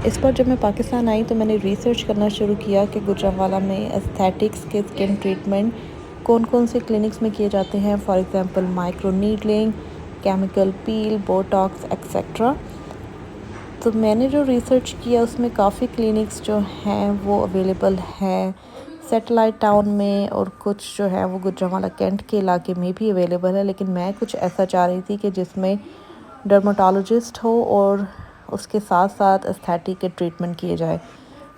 इस बार जब मैं पाकिस्तान आई तो मैंने रिसर्च करना शुरू किया कि गुजरांवाला में एस्थेटिक्स के स्किन ट्रीटमेंट कौन कौन से क्लिनिक्स में किए जाते हैं। For example micro needling, chemical peel, Botox etcetera. तो मैंने जो रिसर्च किया उसमें काफ़ी क्लिनिक्स जो हैं वो अवेलेबल हैं सैटेलाइट टाउन में, और कुछ जो है वो गुजरांवाला कैंट के इलाके में भी अवेलेबल है। लेकिन मैं कुछ ऐसा चाह रही थी कि जिसमें डर्माटोलॉजिस्ट हो और उसके साथ साथ एस्थेटिक के ट्रीटमेंट किए जाए।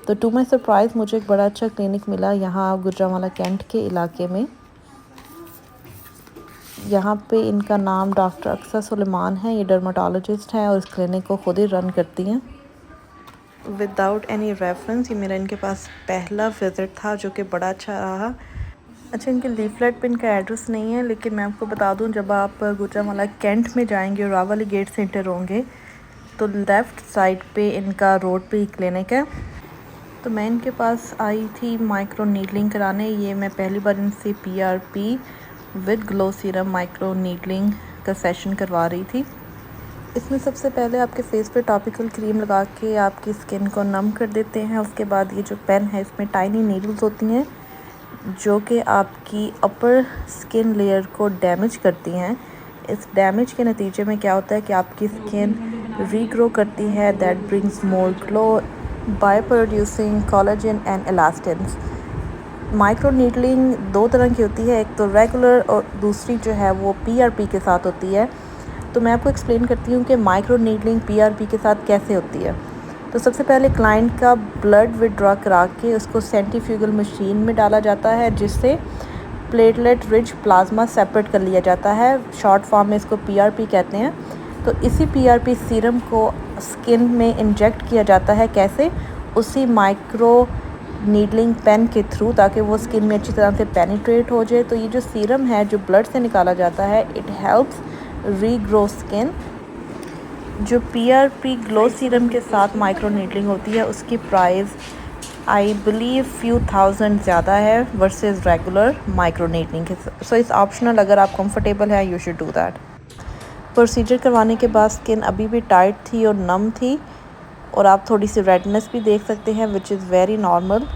तो टू माई सरप्राइज़ मुझे एक बड़ा अच्छा क्लिनिक मिला यहाँ गुजरांवाला कैंट के इलाके में। यहाँ पे इनका नाम डॉक्टर अक्सर सुलेमान है। ये डर्माटोलॉजिस्ट हैं और इस क्लिनिक को खुद ही रन करती हैं विदाउट एनी रेफरेंस। ये मेरा इनके पास पहला विज़िट था जो कि बड़ा अच्छा रहा। अच्छा, इनके लीफलेट पे इनका एड्रेस नहीं है, लेकिन मैं आपको बता दूं, जब आप गुजरांवाला कैंट में जाएंगे और रावली गेट से एंटर होंगे तो लेफ़्ट साइड पे इनका रोड पे ही क्लिनिक है। तो मैं इनके पास आई थी माइक्रो नीडलिंग कराने। ये मैं पहली बार इनसे PRP with glow serum micro needling का सेशन करवा रही थी। इसमें सबसे पहले आपके फेस पे टॉपिकल क्रीम लगा के आपकी स्किन को नम कर देते हैं। उसके बाद ये जो पेन है इसमें टाइनी नीडल्स होती हैं जो कि आपकी अपर स्किन लेयर को डैमेज करती हैं। इस डैमेज के नतीजे में क्या होता है कि आपकी स्किन रीग्रो करती है, that brings more glow by producing collagen and elastins. Micro needling दो तरह की होती है, एक तो रेगुलर और दूसरी जो है वो PRP के साथ होती है। तो मैं आपको एक्सप्लेन करती हूँ कि माइक्रो नीडलिंग PRP के साथ कैसे होती है। तो सबसे पहले क्लाइंट का ब्लड विड्रॉ करा के उसको सेंट्रीफ्यूगल मशीन में डाला जाता है, जिससे प्लेटलेट रिच प्लाज्मा सेपरेट कर लिया जाता है। शॉर्ट फॉर्म में इसको PRP कहते हैं। तो इसी PRP सीरम को स्किन में इंजेक्ट किया जाता है। कैसे? उसी माइक्रो नीडलिंग पेन के थ्रू, ताकि वो स्किन में अच्छी तरह से पेनिट्रेट हो जाए। तो ये जो सीरम है जो ब्लड से निकाला जाता है, इट हेल्प्स रीग्रो स्किन। जो PRP ग्लो सीरम के साथ माइक्रो नीडलिंग होती है उसकी price I believe few thousand ज़्यादा है वर्सेस रेगुलर माइक्रो नीडलिंग के। सो इट्स ऑप्शनल, अगर आप कंफर्टेबल हैं you should do that. Procedure करवाने के बाद स्किन अभी भी टाइट थी और नम थी, और आप थोड़ी सी रेडनेस भी देख सकते हैं विच इज़ वेरी नॉर्मल।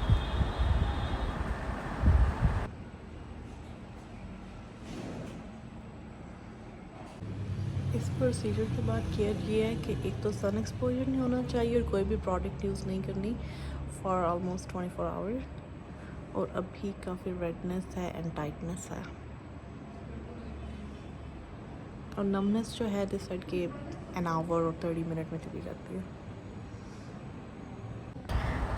इस प्रोसीजर के बाद केयर ये है कि एक तो सन एक्सपोजर नहीं होना चाहिए और कोई भी प्रोडक्ट यूज़ नहीं करनी फॉर ऑलमोस्ट 24 आवर्स। और अभी काफ़ी रेडनेस है एंड टाइटनेस है, और नमनेस जो है दिस साइड के एन आवर और 30 मिनट में चली जाती है।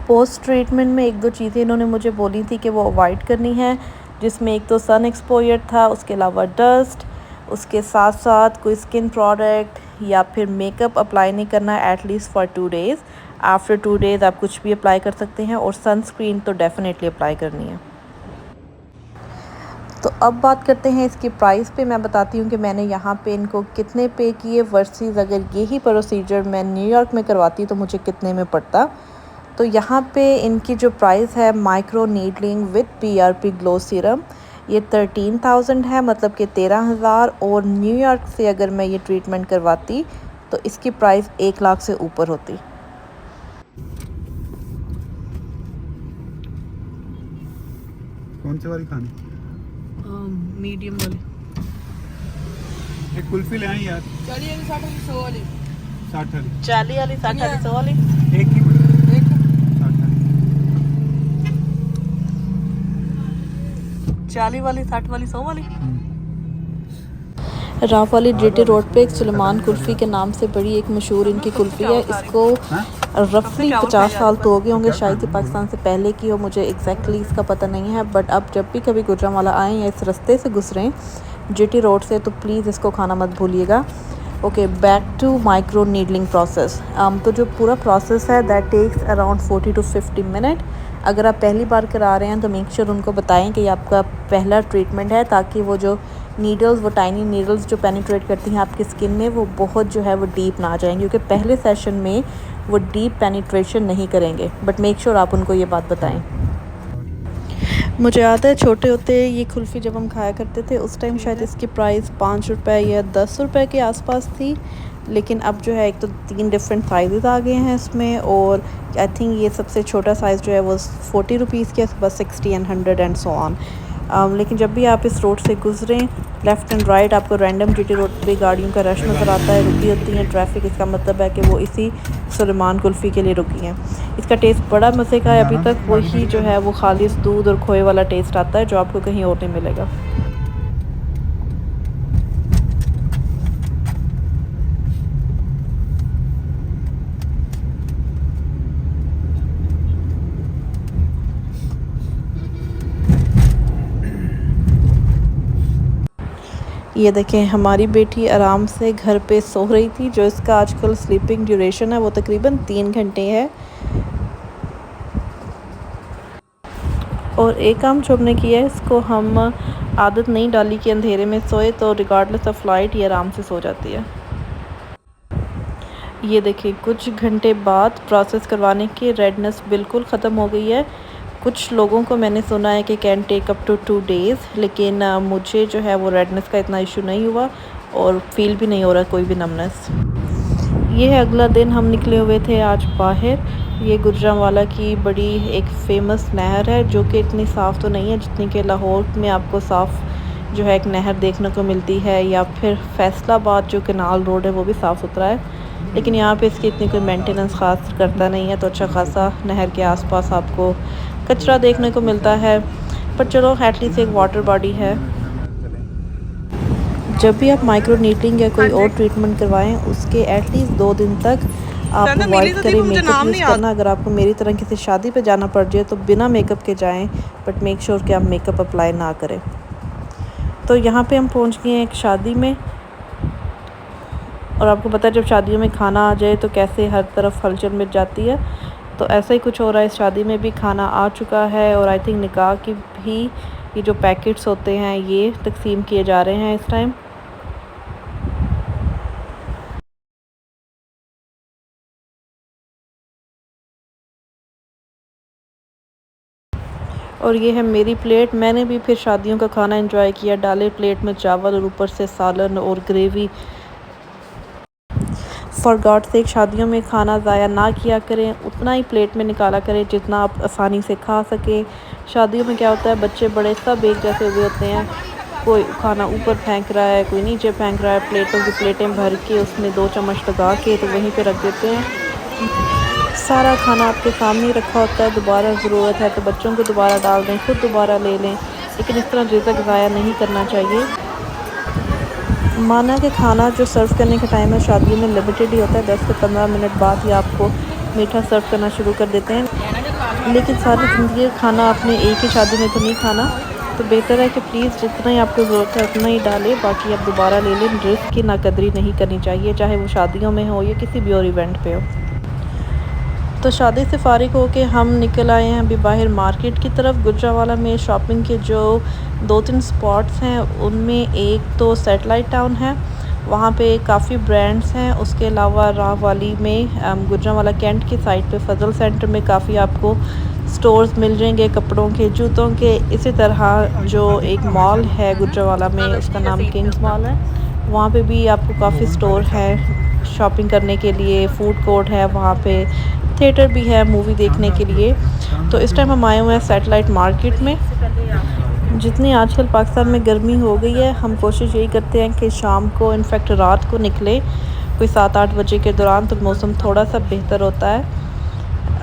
पोस्ट ट्रीटमेंट में एक दो चीज़ें इन्होंने मुझे बोली थी कि वो अवॉइड करनी है, जिसमें एक तो सन एक्सपोजर था, उसके अलावा डस्ट, उसके साथ साथ कोई स्किन प्रोडक्ट या फिर मेकअप अप्लाई नहीं करना at least for 2 days. After 2 days आप कुछ भी अप्लाई कर सकते हैं, और सनस्क्रीन तो डेफिनेटली अप्लाई करनी है। तो अब बात करते हैं इसकी प्राइस पे। मैं बताती हूँ कि मैंने यहाँ पे इनको कितने पे किए वर्सेस अगर यही प्रोसीजर मैं न्यूयॉर्क में करवाती तो मुझे कितने में पड़ता। तो यहाँ पे इनकी जो प्राइस है micro needling with PRP glow serum, ये 13,000 है, मतलब कि 13,000। और न्यूयॉर्क से अगर मैं ये ट्रीटमेंट करवाती तो इसकी प्राइस 1 लाख से ऊपर होती। कौन से वाली खानी? मीडियम वाली। एक कुल्फी ले आई यार। 40 वाली 60 वाली 100 वाली 60 वाली 40 वाली, 60 वाली, 100 वाली। एक ही मिनट। एक 60 वाली 40 वाली, 60 वाली, 100 वाली। रावली GT रोड पे एक सुलेमान कुल्फ़ी के नाम से बड़ी एक मशहूर इनकी कुल्फ़ी है। इसको रफली 50 साल तो हो गए होंगे, शायद ये पाकिस्तान से पहले की हो, मुझे एग्जैक्टली इसका पता नहीं है। बट अब जब भी कभी गुजरांवाला आएँ या इस रास्ते से गुजरें GT रोड से, तो प्लीज़ इसको खाना मत भूलिएगा। Okay, back to micro needling process. तो जो पूरा प्रोसेस है that takes around 40 to 50 minute. अगर आप पहली बार करा रहे हैं तो मेक श्योर उनको बताएं कि ये आपका पहला ट्रीटमेंट है, ताकि वो जो नीडल्स, वो टाइनी नीडल्स जो पेनिट्रेट करती हैं आपकी स्किन में, वो बहुत जो है वो डीप ना आ जाएंगे, क्योंकि पहले सेशन में वो डीप पेनिट्रेशन नहीं करेंगे। बट मेक श्योर आप उनको ये बात बताएं। मुझे याद है छोटे होते ये कुल्फ़ी जब हम खाया करते थे उस टाइम शायद इसकी प्राइस 5 रुपये या 10 रुपये के आसपास थी। लेकिन अब जो है एक तो 3 डिफरेंट साइज़ आ गए हैं इसमें, और आई थिंक ये सबसे छोटा साइज़ जो है वो 40 रुपीज़ के, उसके बाद 60 एंड 100 एंड सो ऑन। लेकिन जब भी आप इस रोड से गुजरें लेफ़्ट एंड राइट आपको रैंडम जीटी रोड पे गाड़ियों का रश नज़र आता है, रुकी होती हैं ट्रैफिक। इसका मतलब है कि वो इसी सुलेमान कुल्फ़ी के लिए रुकी हैं। इसका टेस्ट बड़ा मज़े का है, अभी तक वही जो है वो खालिस दूध और खोए वाला टेस्ट आता है जो आपको कहीं और नहीं मिलेगा। ये देखें हमारी बेटी आराम से घर पे सो रही थी, जो इसका आजकल स्लीपिंग ड्यूरेशन है वो तकरीबन 3 घंटे है। और एक काम जो हमने किया है, इसको हम आदत नहीं डाली कि अंधेरे में सोए, तो रिगार्डलेस ऑफ लाइट ये आराम से सो जाती है। ये देखिए कुछ घंटे बाद प्रोसेस करवाने की रेडनेस बिल्कुल ख़त्म हो गई है। कुछ लोगों को मैंने सुना है कि can take up to 2 days, लेकिन मुझे जो है वो रेडनेस का इतना इशू नहीं हुआ और फील भी नहीं हो रहा कोई भी नमनेस। ये है अगला दिन, हम निकले हुए थे आज बाहर। ये गुजरांवाला की बड़ी एक फ़ेमस नहर है जो कि इतनी साफ़ तो नहीं है जितनी कि लाहौर में आपको साफ़ जो है एक नहर देखने को मिलती है, या फिर फैसलाबाद जो कैनाल रोड है वो भी साफ़ सुथरा है, लेकिन यहाँ पे इसकी इतनी कोई मेंटेनेंस ख़ास करता नहीं है। तो अच्छा खासा नहर के आसपास आपको कचरा देखने को मिलता है, पर चलो एटलीस्ट एक वाटर बॉडी है। जब भी आप माइक्रो नीडलिंग या कोई और ट्रीटमेंट करवाएं उसके एटलीस्ट 2 दिन तक आप अवॉइड करें मेकअप यूज़ करना। अगर आपको मेरी तरह किसी शादी पे जाना पड़ जाए तो बिना मेकअप के जाएं, बट मेक श्योर कि आप मेकअप अप्लाई ना करें। तो यहाँ पे हम पहुँच गए हैं एक शादी में, और आपको पता है जब शादियों में खाना आ जाए तो कैसे हर तरफ हलचल मच जाती है, तो ऐसा ही कुछ हो रहा है। इस शादी में भी खाना आ चुका है, और आई थिंक निकाह की भी ये जो पैकेट्स होते हैं ये तकसीम किए जा रहे हैं इस टाइम। और ये है मेरी प्लेट। मैंने भी फिर शादियों का खाना एंजॉय किया, डाले प्लेट में चावल और ऊपर से सालन और ग्रेवी। फॉर गॉड सेक शादियों में खाना ज़ाया ना किया करें, उतना ही प्लेट में निकाला करें जितना आप आसानी से खा सकें। शादियों में क्या होता है, बच्चे बड़े सब एक जैसे हुए होते हैं, कोई खाना ऊपर फेंक रहा है, कोई नीचे फेंक रहा है। प्लेटों की प्लेटें भर के उसमें 2 चम्मच लगा के तो वहीं पे रख देते हैं। सारा खाना आपके सामने ही रखा होता है, दोबारा ज़रूरत है तो बच्चों को दोबारा डाल दें, खुद दोबारा ले लें, लेकिन इस तरह रिज़्क ज़ाया नहीं करना चाहिए। माना कि खाना जो सर्व करने का टाइम है शादियों में लिमिटेड ही होता है, 10 से 15 मिनट बाद ही आपको मीठा सर्व करना शुरू कर देते हैं, लेकिन सारी ज़िंदगी खाना आपने एक ही शादी में तो नहीं खाना। तो बेहतर है कि प्लीज़ जितना ही आपको ज़रूरत है उतना ही डालें, बाकी आप दोबारा ले लें। रिस्क की नाकदरी नहीं करनी चाहिए, चाहे वो शादियों में हो या किसी भी और इवेंट पे हो। तो शादी से फ़ारिग होके हम निकल आए हैं अभी बाहर मार्केट की तरफ। गुजरांवाला में शॉपिंग के जो 2-3 स्पॉट्स हैं उनमें एक तो सैटेलाइट टाउन है, वहाँ पे काफ़ी ब्रांड्स हैं। उसके अलावा राहवाली में गुजरांवाला कैंट की साइड पे फजल सेंटर में काफ़ी आपको स्टोर्स मिल जाएंगे कपड़ों के, जूतों के। इसी तरह जो एक मॉल है गुजरांवाला में उसका नाम किंग्स मॉल है, वहाँ पे भी आपको काफ़ी स्टोर है शॉपिंग करने के लिए। फूड कोर्ट है वहाँ पे, थिएटर भी है मूवी देखने के लिए। तो इस टाइम हम आए हुए हैं सैटेलाइट मार्केट में। जितनी आजकल पाकिस्तान में गर्मी हो गई है, हम कोशिश यही करते हैं कि शाम को इनफैक्ट रात को निकले कोई 7-8 बजे के दौरान, तो मौसम थोड़ा सा बेहतर होता है।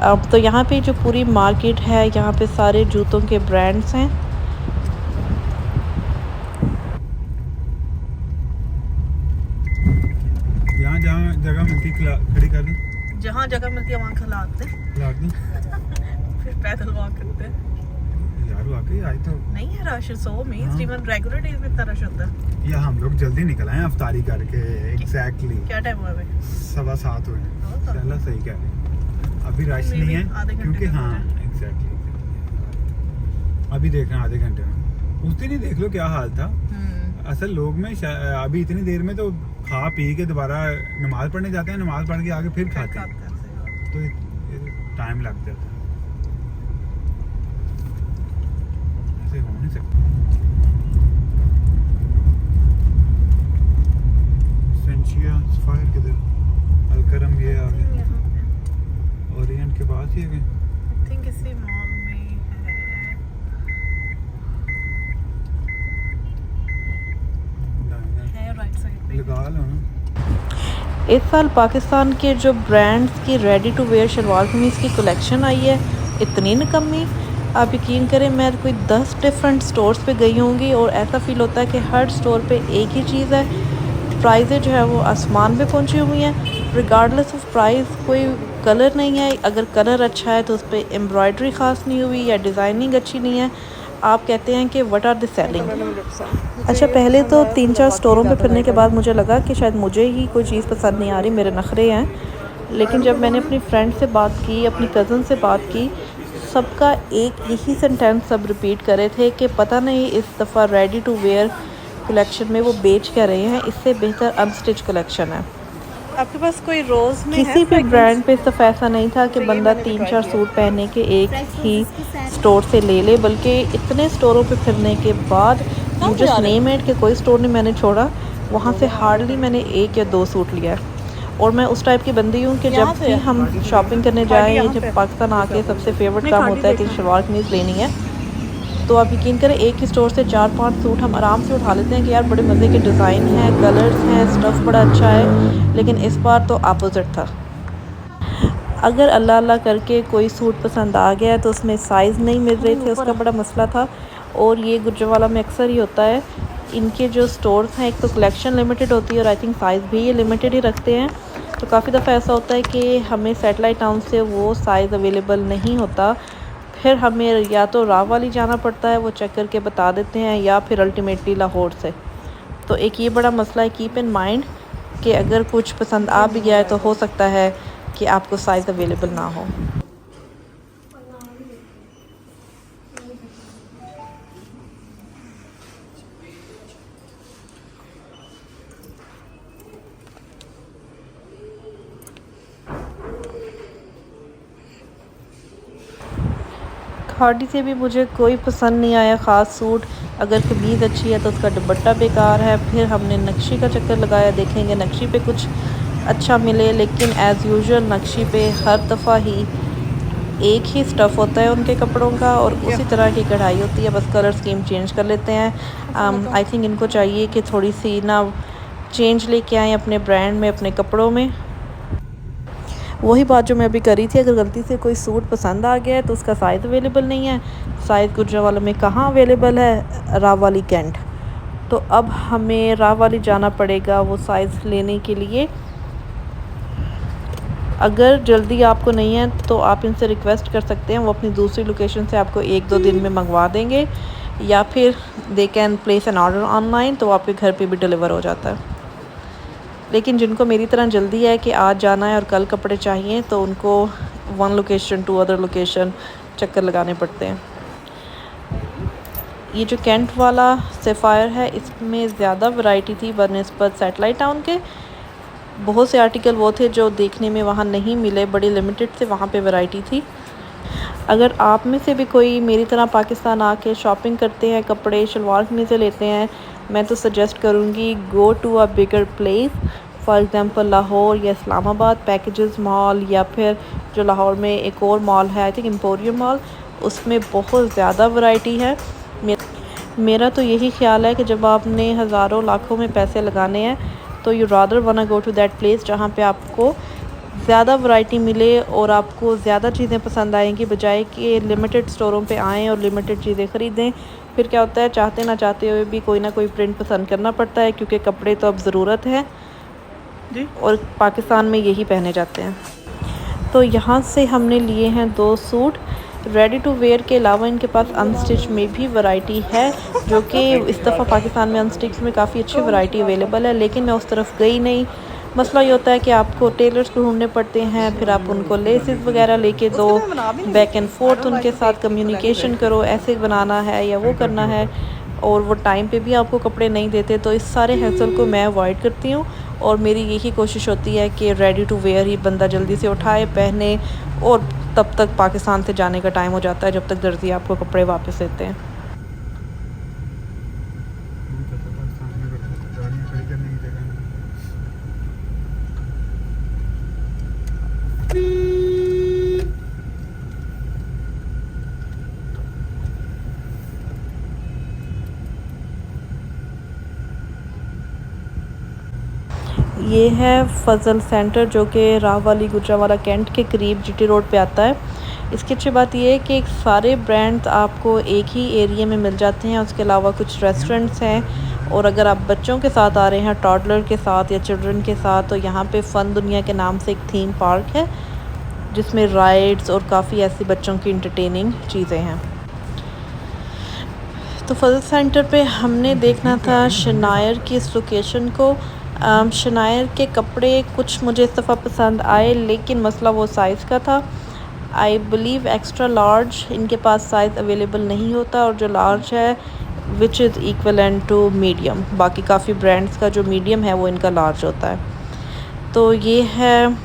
अब तो यहाँ पे जो पूरी मार्केट है यहाँ पे सारे जूतों के ब्रांड्स हैं। यहाँ जहाँ जगह मिलती खड़ी कर दूँ, जहाँ जगह मिलती है वहाँ खिलाते लाद दूँ। फिर पैदल वॉक करते हैं। यार वाकई आज तो नहीं है रश, सो में इवन रेगुलर डेज में इतना रश होता है। या हम लोग जल्दी निकल आए अफ्तारी करके। एग्जैक्टली क्या टाइम हुआ है? 7:15 हुए। चलो सही कह रहे हैं, अभी रश नहीं है क्योंकि हाँ एग्जैक्टली अभी देख रहे हैं आधे घंटे में। उस दिन ही देख लो क्या हाल था। असल लोग में अभी इतनी देर में तो खा पी के दोबारा नमाज पढ़ने जाते हैं, नमाज पढ़ के आगे फिर खाते हैं, तो टाइम लग जाता है। ऐसे हो नहीं सकता। सेंचिया सफ़ायर किधर? अलकरम ये आ गए, ओरिएंट के पास ही है कहीं। आई थिंक इसी मॉल में है राइट साइड पे। लगा लो ना। इस साल पाकिस्तान के जो ब्रांड्स की रेडी टू वेयर शलवार कमीज़ की कलेक्शन आई है इतनी निकम्मी, आप यकीन करें मैं कोई 10 डिफरेंट स्टोर्स पे गई होंगी और ऐसा फ़ील होता है कि हर स्टोर पे एक ही चीज़ है। प्राइसें जो है वो आसमान पे पहुंची हुई हैं। रिगार्डलेस ऑफ प्राइस कोई कलर नहीं है, अगर कलर अच्छा है तो उस पर एम्ब्रॉयडरी ख़ास नहीं हुई या डिज़ाइनिंग अच्छी नहीं है, आप कहते हैं कि व्हाट आर द सेलिंग। अच्छा, पहले तो 3-4 स्टोरों पे फिरने के बाद मुझे लगा कि शायद मुझे ही कोई चीज़ पसंद नहीं आ रही, मेरे नखरे हैं। लेकिन जब मैंने अपनी फ्रेंड से बात की, अपनी कज़न से बात की, सबका एक यही सेंटेंस सब रिपीट कर रहे थे कि पता नहीं इस दफ़ा रेडी टू वेयर कलेक्शन में वो बेच क्या रहे हैं, इससे बेहतर अनस्टिच कलेक्शन है। आपके पास कोई रोज़ में किसी भी ब्रांड पे इस दफ़ा ऐसा नहीं था कि बंदा 3-4 सूट पहने के एक ही स्टोर से ले ले, बल्कि इतने स्टोरों पे फिरने के बाद मुझे नेम है कि कोई स्टोर नहीं मैंने छोड़ा, वहाँ से हार्डली मैंने 1 या 2 सूट लिया है। और मैं उस टाइप की बंदी हूँ कि जब भी हम शॉपिंग करने जाएँ, जब पाकिस्तान आके सबसे फेवरेट काम होता है कि शलवार कमीज़ लेनी है, तो आप यकीन करें एक ही स्टोर से 4-5 सूट हम आराम से उठा लेते हैं कि यार बड़े मज़े के डिज़ाइन हैं, कलर्स हैं, स्टफ़ बड़ा अच्छा है। लेकिन इस बार तो अपोजिट था। अगर अल्लाह अल्लाह करके कोई सूट पसंद आ गया तो उसमें साइज़ नहीं मिल रहे थे, उसका बड़ा मसला था। और ये गुजरावाला में अक्सर ही होता है, इनके जो स्टोर्स हैं एक तो कलेक्शन लिमिटेड होती है और आई थिंक साइज़ भी ये लिमिटेड ही रखते हैं। तो काफ़ी दफ़ा ऐसा होता है कि हमें सैटेलाइट टाउन से वो साइज़ अवेलेबल नहीं होता, फिर हमें या तो राववाली जाना पड़ता है, वो चेक करके बता देते हैं, या फिर अल्टीमेटली लाहौर से। तो एक ये बड़ा मसला है, कीप इन माइंड कि अगर कुछ पसंद आ भी गया है तो हो सकता है कि आपको साइज़ अवेलेबल ना हो। खाड़ी से भी मुझे कोई पसंद नहीं आया ख़ास सूट। अगर कमीज़ अच्छी है तो उसका दुपट्टा बेकार है। फिर हमने नक्शी का चक्कर लगाया, देखेंगे नक्शी पे कुछ अच्छा मिले, लेकिन एज़ यूजुअल नक्शी पे हर दफ़ा ही एक ही स्टफ़ होता है उनके कपड़ों का और उसी तरह की कढ़ाई होती है, बस कलर स्कीम चेंज कर लेते हैं। आई थिंक इनको चाहिए कि थोड़ी सी ना चेंज लेके आएँ अपने ब्रांड में, अपने कपड़ों में। वही बात जो मैं अभी करी थी, अगर गलती से कोई सूट पसंद आ गया है तो उसका साइज़ अवेलेबल नहीं है। साइज़ गुजरावाला में कहाँ अवेलेबल है? राववाली कैंट। तो अब हमें राववाली जाना पड़ेगा वो साइज़ लेने के लिए। अगर जल्दी आपको नहीं है तो आप इनसे रिक्वेस्ट कर सकते हैं, वो अपनी दूसरी लोकेशन से आपको 1-2 दिन में मंगवा देंगे, या फिर they can place N order online, तो आपके घर पे भी डिलीवर हो जाता है। लेकिन जिनको मेरी तरह जल्दी है कि आज जाना है और कल कपड़े चाहिए, तो उनको one location to other location चक्कर लगाने पड़ते हैं। ये जो कैंट वाला सफ़ायर है, इसमें ज़्यादा वैरायटी थी बनिस्बत सैटेलाइट टाउन के। बहुत से आर्टिकल वो थे जो देखने में वहाँ नहीं मिले, बड़ी लिमिटेड से वहाँ पे वैरायटी थी। अगर आप में से भी कोई मेरी तरह पाकिस्तान आके शॉपिंग करते हैं, कपड़े शलवार कमीज़ें लेते हैं, मैं तो सजेस्ट करूँगी go to a bigger place, for example Lahore या इस्लामाबाद, पैकेजेस मॉल, या फिर जो लाहौर में एक और मॉल है आई थिंक एम्पोरियम मॉल, उसमें बहुत ज़्यादा वैरायटी है। मेरा तो यही ख्याल है कि जब आपने हज़ारों लाखों में पैसे लगाने हैं तो यू रादर वाना गो टू दैट प्लेस जहाँ पे आपको ज़्यादा वैरायटी मिले और आपको ज़्यादा चीज़ें पसंद आएंगी, बजाय कि लिमिटेड स्टोरों पे आएँ और लिमिटेड चीज़ें ख़रीदें। फिर क्या होता है, चाहते ना चाहते हुए भी कोई ना कोई प्रिंट पसंद करना पड़ता है, क्योंकि कपड़े तो अब ज़रूरत है जी, और पाकिस्तान में यही पहने जाते हैं। तो यहाँ से हमने लिए हैं 2 सूट रेडी टू वेयर के अलावा इनके पास अनस्टिच में भी वैरायटी है, जो कि इस दफ़ा पाकिस्तान में अनस्टिच में काफ़ी अच्छी वैरायटी अवेलेबल है, लेकिन मैं उस तरफ गई नहीं। मसला ये होता है कि आपको टेलर्स को ढूंढने पड़ते हैं, फिर आप उनको लेसेस वगैरह लेके दो, बैक एंड फोर्थ उनके साथ कम्युनिकेशन करो, ऐसे बनाना है या वो करना है, और वो टाइम पे भी आपको कपड़े नहीं देते। तो इस सारे हैसल को मैं अवॉइड करती हूँ और मेरी यही कोशिश होती है कि रेडी टू वेयर ही बंदा जल्दी से उठाए, पहने, और तब तक पाकिस्तान से जाने का टाइम हो जाता है जब तक दर्जी आपको कपड़े वापस देते हैं। ये है फजल सेंटर जो कि राहवाली गुजरावाला कैंट के करीब जीटी रोड पे आता है। इसकी अच्छी बात ये है कि सारे ब्रांड्स आपको एक ही एरिया में मिल जाते हैं। उसके अलावा कुछ रेस्टोरेंट्स हैं, और अगर आप बच्चों के साथ आ रहे हैं, टॉडलर के साथ या चिल्ड्रन के साथ, तो यहाँ पे फ़न दुनिया के नाम से एक थीम पार्क है जिसमें राइड्स और काफ़ी ऐसी बच्चों की इंटरटेनिंग चीज़ें हैं। तो फजल सेंटर पे हमने देखना था शनायर की इस लोकेशन को। शनायर के कपड़े कुछ मुझे इस दफ़ा पसंद आए, लेकिन मसला वो साइज़ का था। आई बिलीव एक्स्ट्रा लार्ज इनके पास साइज़ अवेलेबल नहीं होता, और जो लार्ज है which is equivalent to medium. बाकी काफ़ी ब्रांड्स का जो मीडियम है वो इनका लार्ज होता है। तो ये है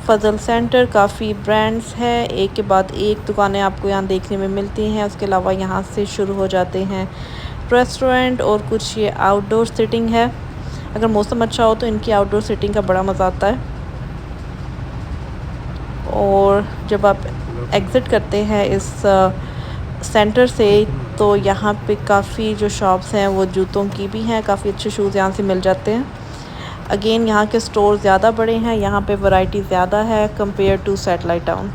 फजल सेंटर, काफ़ी ब्रांड्स है, एक के बाद एक दुकानें आपको यहाँ देखने में मिलती हैं। उसके अलावा यहाँ से शुरू हो जाते हैं रेस्टोरेंट, और कुछ ये आउटडोर सिटिंग है। अगर मौसम अच्छा हो तो इनकी आउटडोर सिटिंग का बड़ा मज़ा आता है। और जब आप एग्ज़िट करते हैं इस सेंटर से, तो यहाँ पे काफ़ी जो शॉप्स हैं वो जूतों की भी हैं। काफ़ी अच्छे शूज़ यहाँ से मिल जाते हैं। अगेन यहाँ के स्टोर ज़्यादा बड़े हैं, यहाँ पे वैरायटी ज़्यादा है कंपेयर टू सैटेलाइट टाउन।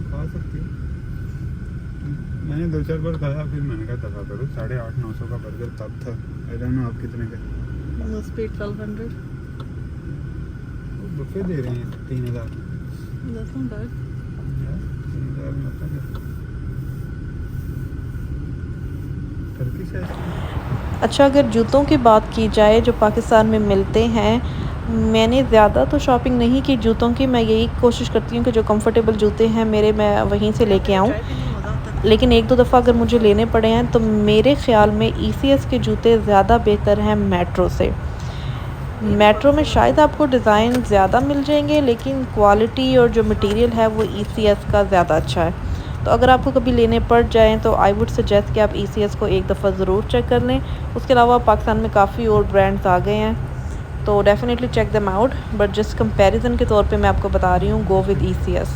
खा सकती हूँ। मैंने 2-4 बार खाया, फिर मैंने कहा दफ़ा करो। 850-900 का बर्गर तब था। आई डोंट नो आप कितने का। वो बुफे दे रहे हैं 3000। 3000 में होता है। टर्किश है। अच्छा, अगर जूतों की बात की जाए जो पाकिस्तान में मिलते हैं, मैंने ज़्यादा तो शॉपिंग नहीं की जूतों की। मैं यही कोशिश करती हूँ कि जो कंफर्टेबल जूते हैं मेरे, मैं वहीं से लेके आऊँ। लेकिन एक दो दफ़ा अगर मुझे लेने पड़े हैं तो मेरे ख़्याल में ECS के जूते ज़्यादा बेहतर हैं मेट्रो से। मेट्रो में शायद आपको डिज़ाइन ज़्यादा मिल जाएंगे, लेकिन क्वालिटी और जो मटेरियल है वो ECS का ज़्यादा अच्छा है। तो अगर आपको कभी लेने पड़ जाएं तो आई वुड सजेस्ट कि आप ECS को एक दफ़ा ज़रूर चेक कर लें। उसके अलावा पाकिस्तान में काफ़ी और ब्रांड्स आ गए हैं, तो definitely check them out. But just comparison के तौर पे मैं आपको बता रही हूँ, गो विद ECS।